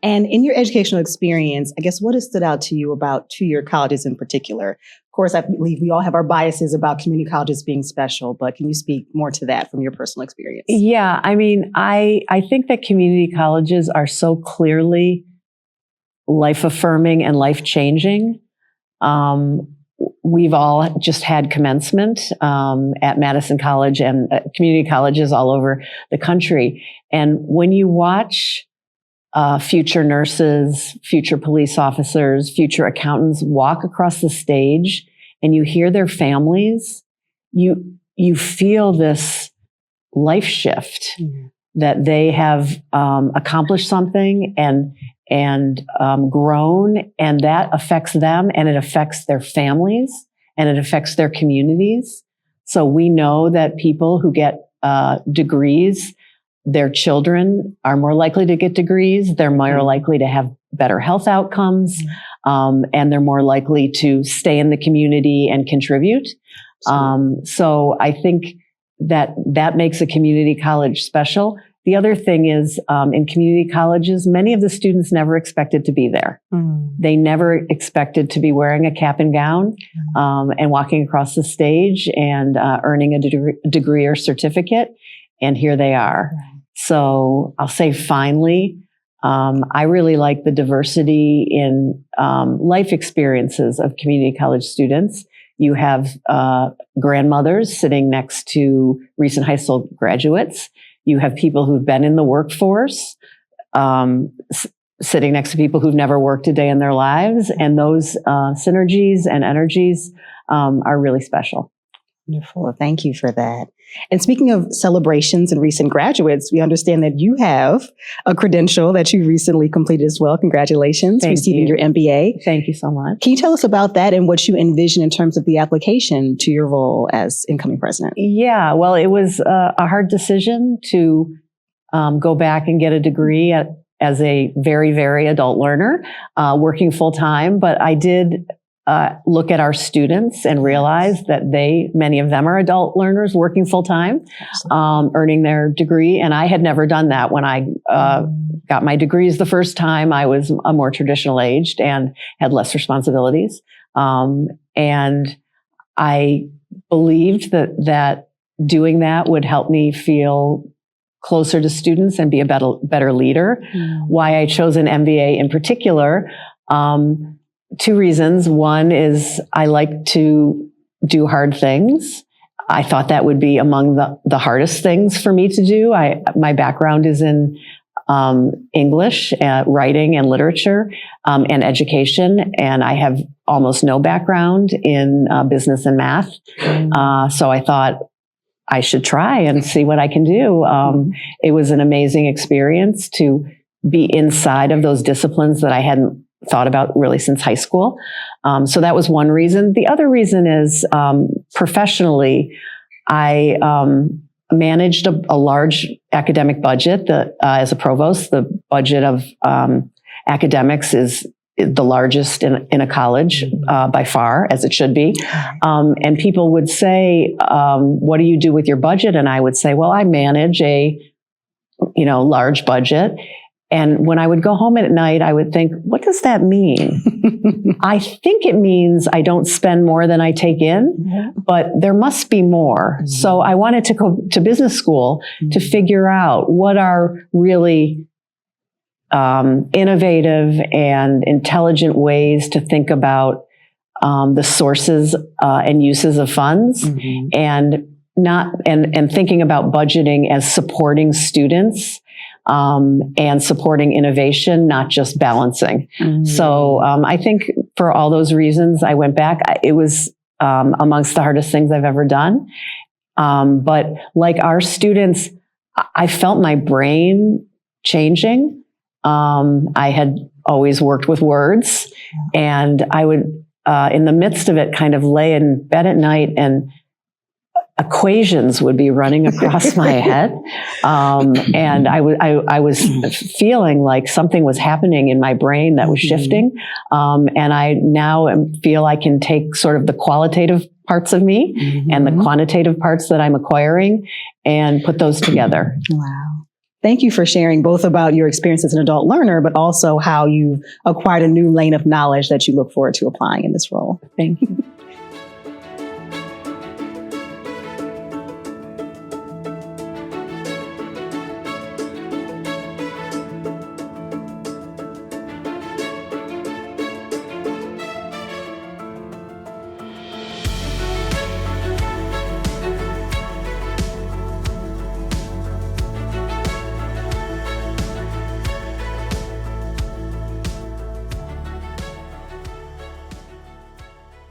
And in your educational experience, I guess what has stood out to you about two-year colleges in particular? Of course, I believe we all have our biases about community colleges being special, but can you speak more to that from your personal experience? Yeah, I mean, I think that community colleges are so clearly life-affirming and life-changing. We've all just had commencement at Madison College and community colleges all over the country. And when you watch future nurses, future police officers, future accountants walk across the stage and you hear their families, you feel this life shift that they have accomplished something and grown, and that affects them, and it affects their families, and it affects their communities. So we know that people who get degrees, their children are more likely to get degrees. They're more likely to have better health outcomes, and they're more likely to stay in the community and contribute. So I think that makes a community college special. The other thing is, in community colleges, many of the students never expected to be there. They never expected to be wearing a cap and gown and walking across the stage and earning a degree or certificate. And here they are. So I'll say finally, I really like the diversity in life experiences of community college students. You have grandmothers sitting next to recent high school graduates. You have people who've been in the workforce, sitting next to people who've never worked a day in their lives. And those synergies and energies are really special. Wonderful. Thank you for that. And speaking of celebrations and recent graduates, we understand that you have a credential that you recently completed as well. Congratulations, receiving your MBA. Thank you so much. Can you tell us about that and what you envision in terms of the application to your role as incoming president? Yeah, well, it was a hard decision to go back and get a degree as a very, very adult learner, working full time. But I did look at our students and realize that many of them are adult learners working full time, earning their degree. And I had never done that. When I got my degrees the first time, I was a more traditional aged and had less responsibilities. And I believed that doing that would help me feel closer to students and be a better leader. Why I chose an MBA in particular, two reasons. One is I like to do hard things. I thought that would be among the hardest things for me to do. My background is in English, writing and literature, and education, and I have almost no background in business and math. So I thought I should try and see what I can do. It was an amazing experience to be inside of those disciplines that I hadn't thought about really since high school. So that was one reason. The other reason is professionally, I managed a large academic budget. As a provost, the budget of academics is the largest in a college by far, as it should be. And people would say, what do you do with your budget? And I would say, well, I manage a large budget. And when I would go home at night, I would think, what does that mean? I think it means I don't spend more than I take in, but there must be more. So I wanted to go to business school to figure out what are really innovative and intelligent ways to think about the sources and uses of funds, and thinking about budgeting as supporting students. And supporting innovation, not just balancing. So I think for all those reasons, I went back. It was amongst the hardest things I've ever done. But like our students, I felt my brain changing. I had always worked with words, and I would, in the midst of it, kind of lay in bed at night and equations would be running across my head. And I was feeling like something was happening in my brain that was shifting. And I now feel I can take sort of the qualitative parts of me and the quantitative parts that I'm acquiring and put those together. Wow. Thank you for sharing both about your experience as an adult learner, but also how you've acquired a new lane of knowledge that you look forward to applying in this role. Thank you.